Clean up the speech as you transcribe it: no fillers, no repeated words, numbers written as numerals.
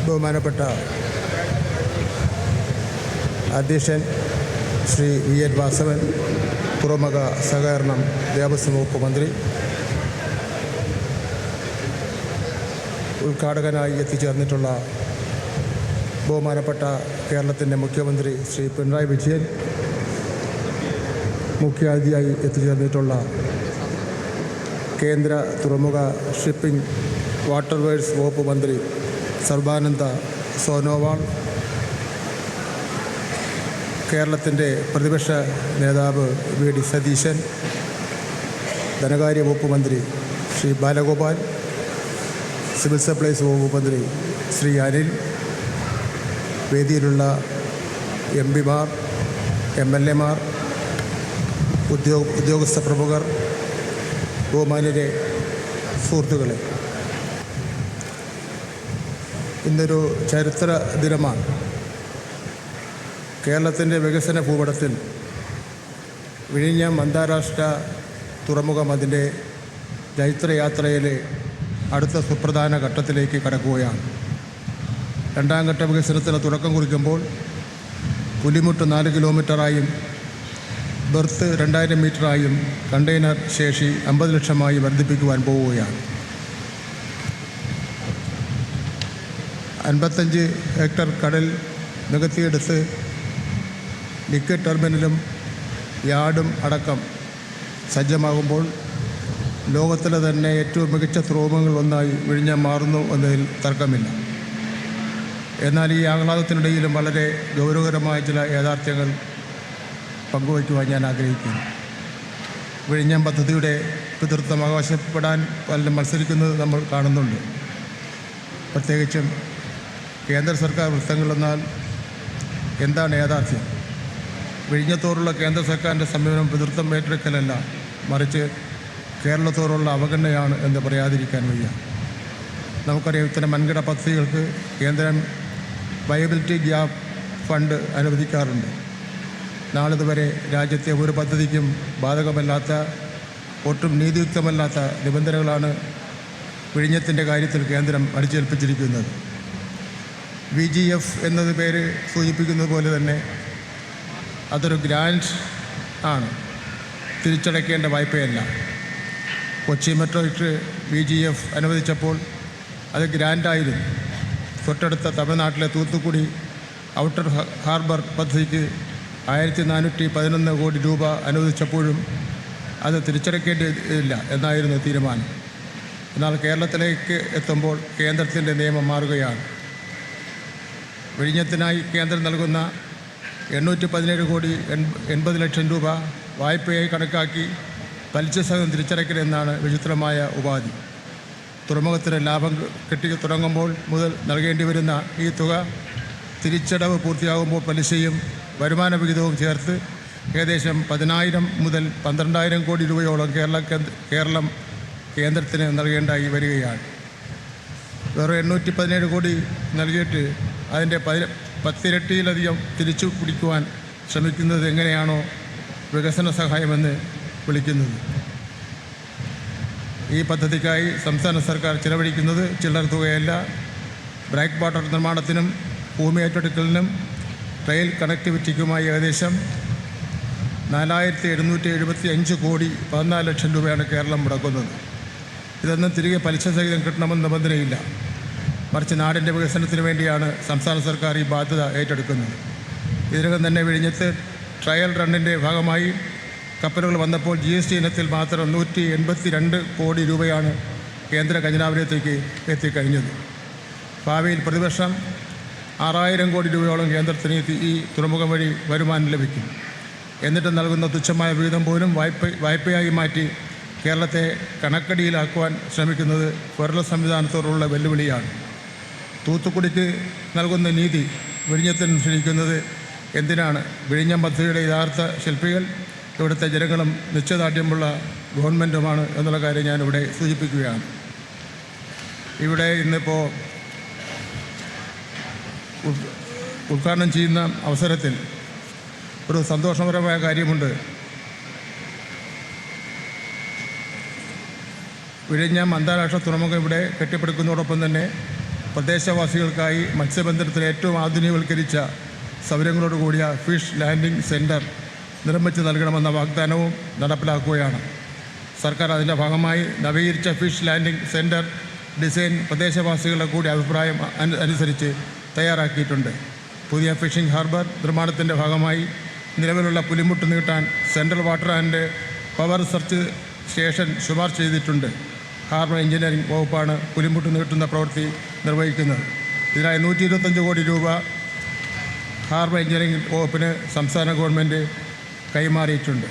ബഹുമാനപ്പെട്ട അധ്യക്ഷൻ Shri V N Vasavan, തുറമുഖ സഹകരണം ദേവസ്വം വകുപ്പ് മന്ത്രി, ഉദ്ഘാടകനായി എത്തിച്ചേർന്നിട്ടുള്ള ബഹുമാനപ്പെട്ട കേരളത്തിൻ്റെ മുഖ്യമന്ത്രി ശ്രീ പിണറായി വിജയൻ, മുഖ്യാതിഥിയായി എത്തിച്ചേർന്നിട്ടുള്ള കേന്ദ്ര തുറമുഖ ഷിപ്പിംഗ് വാട്ടർവേസ് വകുപ്പ് മന്ത്രി സർബാനന്ദ സോനോവാൾ, കേരളത്തിൻ്റെ പ്രതിപക്ഷ നേതാവ് വി ഡി സതീശൻ, ധനകാര്യ വകുപ്പ് മന്ത്രി ശ്രീ ബാലഗോപാൽ, സിവിൽ സപ്ലൈസ് വകുപ്പ് മന്ത്രി ശ്രീ അനിൽ, വേദിയിലുള്ള എം പിമാർ, എം എൽ എമാർ, ഉദ്യോഗസ്ഥ പ്രമുഖർ, ബഹുമാന്യരെ, സുഹൃത്തുക്കളെ, ഇന്നൊരു ചരിത്ര ദിനമാണ്. കേരളത്തിൻ്റെ വികസന ഭൂപടത്തിൽ വിഴിഞ്ഞം അന്താരാഷ്ട്ര തുറമുഖം അതിൻ്റെ ജൈത്രയാത്രയിലെ അടുത്ത സുപ്രധാന ഘട്ടത്തിലേക്ക് കടക്കുകയാണ്. രണ്ടാം ഘട്ട വികസനത്തിന് തുടക്കം കുറിക്കുമ്പോൾ പുലിമുട്ട് 4 കിലോമീറ്ററായും ബെർത്ത് 2000 മീറ്ററായും കണ്ടെയ്നർ ശേഷി 50 ലക്ഷമായി വർദ്ധിപ്പിക്കുവാൻ പോവുകയാണ്. 55 ഹെക്ടർ കടൽ നികത്തിയെടുത്ത് ലിക്വിഡ് ടെർമിനലും യാർഡും അടക്കം സജ്ജമാകുമ്പോൾ ലോകത്തിലെ തന്നെ ഏറ്റവും മികച്ച തുറമുഖങ്ങളിലൊന്നായി വിഴിഞ്ഞം മാറുന്നു എന്നതിൽ തർക്കമില്ല. എന്നാൽ ഈ ആഹ്ലാദത്തിനിടയിലും വളരെ ഗൗരവകരമായ ചില യാഥാർത്ഥ്യങ്ങൾ പങ്കുവയ്ക്കുവാൻ ഞാൻ ആഗ്രഹിക്കുന്നു. വിഴിഞ്ഞം പദ്ധതിയുടെ പിതൃത്വം അവകാശപ്പെടാൻ പലരും മത്സരിക്കുന്നത് നമ്മൾ കാണുന്നുണ്ട്. പ്രത്യേകിച്ചും കേന്ദ്ര സർക്കാർ വൃത്തങ്ങളെന്നാൽ എന്താണ് യാഥാർത്ഥ്യം? വിഴിഞ്ഞത്തോടുള്ള കേന്ദ്ര സർക്കാരിൻ്റെ സമീപനം പിതൃത്വം ഏറ്റെടുക്കലല്ല, മറിച്ച് കേരളത്തോടുള്ള അവഗണനയാണ് എന്ന് പറയാതിരിക്കാൻ വയ്യ. നമുക്കറിയാം, ഇത്തരം വൻകിട പദ്ധതികൾക്ക് കേന്ദ്രം വയബിലിറ്റി ഗ്യാപ്പ് ഫണ്ട് അനുവദിക്കാറുണ്ട്. നാളിതുവരെ രാജ്യത്തെ ഒരു പദ്ധതിക്കും ബാധകമല്ലാത്ത, ഒട്ടും നീതിയുക്തമല്ലാത്ത നിബന്ധനകളാണ് വിഴിഞ്ഞത്തിൻ്റെ കാര്യത്തിൽ കേന്ദ്രം അടിച്ചേൽപ്പിച്ചിരിക്കുന്നത്. VGF എന്നത് പേര് സൂചിപ്പിക്കുന്നത് പോലെ തന്നെ അതൊരു ഗ്രാൻഡ് ആണ്, തിരിച്ചടയ്ക്കേണ്ട വായ്പയല്ല. കൊച്ചി മെട്രോയ്ക്ക് VGF അനുവദിച്ചപ്പോൾ അത് ഗ്രാൻഡായിരുന്നു. തൊട്ടടുത്ത തമിഴ്നാട്ടിലെ തൂത്തുക്കുടി ഔട്ടർ ഹാർബർ പദ്ധതിക്ക് 1411 കോടി രൂപ അനുവദിച്ചപ്പോഴും അത് തിരിച്ചടയ്ക്കേണ്ടതില്ല എന്നായിരുന്നു തീരുമാനം. എന്നാൽ കേരളത്തിലേക്ക് എത്തുമ്പോൾ കേന്ദ്രത്തിൻ്റെ നിയമം മാറുകയാണ്. വിഴിഞ്ഞത്തിനായി കേന്ദ്രം നൽകുന്ന 817 കോടി 80 ലക്ഷം രൂപ വായ്പയായി കണക്കാക്കി പലിശ സഹിതം തിരിച്ചടയ്ക്കലെന്നാണ് വിചിത്രമായ ഉപാധി. തുറമുഖത്തിന് ലാഭം കിട്ടി തുടങ്ങുമ്പോൾ മുതൽ നൽകേണ്ടി വരുന്ന ഈ തുക തിരിച്ചടവ് പൂർത്തിയാകുമ്പോൾ പലിശയും വരുമാന വിഹിതവും ചേർത്ത് ഏകദേശം 10,000 മുതൽ 12,000 കോടി രൂപയോളം കേരളം കേന്ദ്രത്തിന് നൽകേണ്ടായി വരികയാണ്. വേറെ 817 കോടി നൽകിയിട്ട് അതിൻ്റെ 10 ഇരട്ടിയിലധികം തിരിച്ചു പിടിക്കുവാൻ ശ്രമിക്കുന്നത് എങ്ങനെയാണോ വികസന സഹായമെന്ന് വിളിക്കുന്നത്. ഈ പദ്ധതിക്കായി സംസ്ഥാന സർക്കാർ ചിലവഴിക്കുന്നത് ചില്ലറ തുകയല്ല. ബ്രേക്ക് വാട്ടർ നിർമ്മാണത്തിനും ഭൂമി ഏറ്റെടുക്കലിനും റെയിൽ കണക്ടിവിറ്റിക്കുമായി ഏകദേശം 4,775 കോടി 14 ലക്ഷം രൂപയാണ് കേരളം മുടക്കുന്നത്. ഇതൊന്നും തിരികെ പലിശ സഹിതം കിട്ടണമെന്ന് നിബന്ധനയില്ല, മറിച്ച് നാടിൻ്റെ വികസനത്തിന് വേണ്ടിയാണ് സംസ്ഥാന സർക്കാർ ഈ ബാധ്യത ഏറ്റെടുക്കുന്നത്. ഇതിനകം തന്നെ വിഴിഞ്ഞത്ത് ട്രയൽ റണ്ണിൻ്റെ ഭാഗമായി കപ്പലുകൾ വന്നപ്പോൾ GST ഇനത്തിൽ മാത്രം 182 കോടി രൂപയാണ് കേന്ദ്ര ഖജനാവിലേക്ക് എത്തിക്കഴിഞ്ഞത്. ഭാവിയിൽ പ്രതിവർഷം 6,000 കോടി രൂപയോളം കേന്ദ്രത്തിന് ഈ തുറമുഖം വഴി വരുമാനം ലഭിക്കും. എന്നിട്ട് നൽകുന്ന തുച്ഛമായ വിഹിതം പോലും വായ്പയായി മാറ്റി കേരളത്തെ കണക്കടിയിലാക്കുവാൻ ശ്രമിക്കുന്നത് ഫെഡറൽ സംവിധാനത്തോടുള്ള വെല്ലുവിളിയാണ്. തൂത്തുക്കുടിക്ക് നൽകുന്ന നീതി വിഴിഞ്ഞത്തിന് ക്ഷണിക്കുന്നത് എന്തിനാണ്? വിഴിഞ്ഞം പദ്ധതിയുടെ യഥാർത്ഥ ശില്പികൾ ഇവിടുത്തെ ജനങ്ങളും നിശ്ചയദാർഢ്യമുള്ള ഗവൺമെൻറ്റുമാണ് എന്നുള്ള കാര്യം ഞാനിവിടെ സൂചിപ്പിക്കുകയാണ്. ഇവിടെ ഇന്നിപ്പോൾ ഉദ്ഘാടനം ചെയ്യുന്ന അവസരത്തിൽ ഒരു സന്തോഷകരമായ കാര്യമുണ്ട്. വിഴിഞ്ഞം അന്താരാഷ്ട്ര തുറമുഖം ഇവിടെ കെട്ടിപ്പടുക്കുന്നതോടൊപ്പം തന്നെ പ്രദേശവാസികൾക്കായി മത്സ്യബന്ധനത്തിന് ഏറ്റവും ആധുനികവൽക്കരിച്ച സൗകര്യങ്ങളോട് കൂടിയ ഫിഷ് ലാൻഡിംഗ് സെൻറ്റർ നിർമ്മിച്ച് നൽകണമെന്ന വാഗ്ദാനവും നടപ്പിലാക്കുകയാണ്. സർക്കാർ അതിൻ്റെ ഭാഗമായി നവീകരിച്ച ഫിഷ് ലാൻഡിംഗ് സെൻറ്റർ ഡിസൈൻ പ്രദേശവാസികളുടെ കൂടി അഭിപ്രായം അനുസരിച്ച് തയ്യാറാക്കിയിട്ടുണ്ട്. പുതിയ ഫിഷിംഗ് ഹാർബർ നിർമ്മാണത്തിൻ്റെ ഭാഗമായി നിലവിലുള്ള പുലിമുട്ട് നീട്ടാൻ central water and power research station ശുപാർശ ചെയ്തിട്ടുണ്ട്. ഹാർബർ എഞ്ചിനീയറിംഗ് വകുപ്പാണ് പുലിമുട്ട് നീട്ടുന്ന പ്രവൃത്തി നിർവഹിക്കുന്നത്. ഇതിനായി 125 കോടി രൂപ ഹാർബർ എഞ്ചിനീയറിംഗ് വകുപ്പിന് സംസ്ഥാന ഗവൺമെൻറ് കൈമാറിയിട്ടുണ്ട്.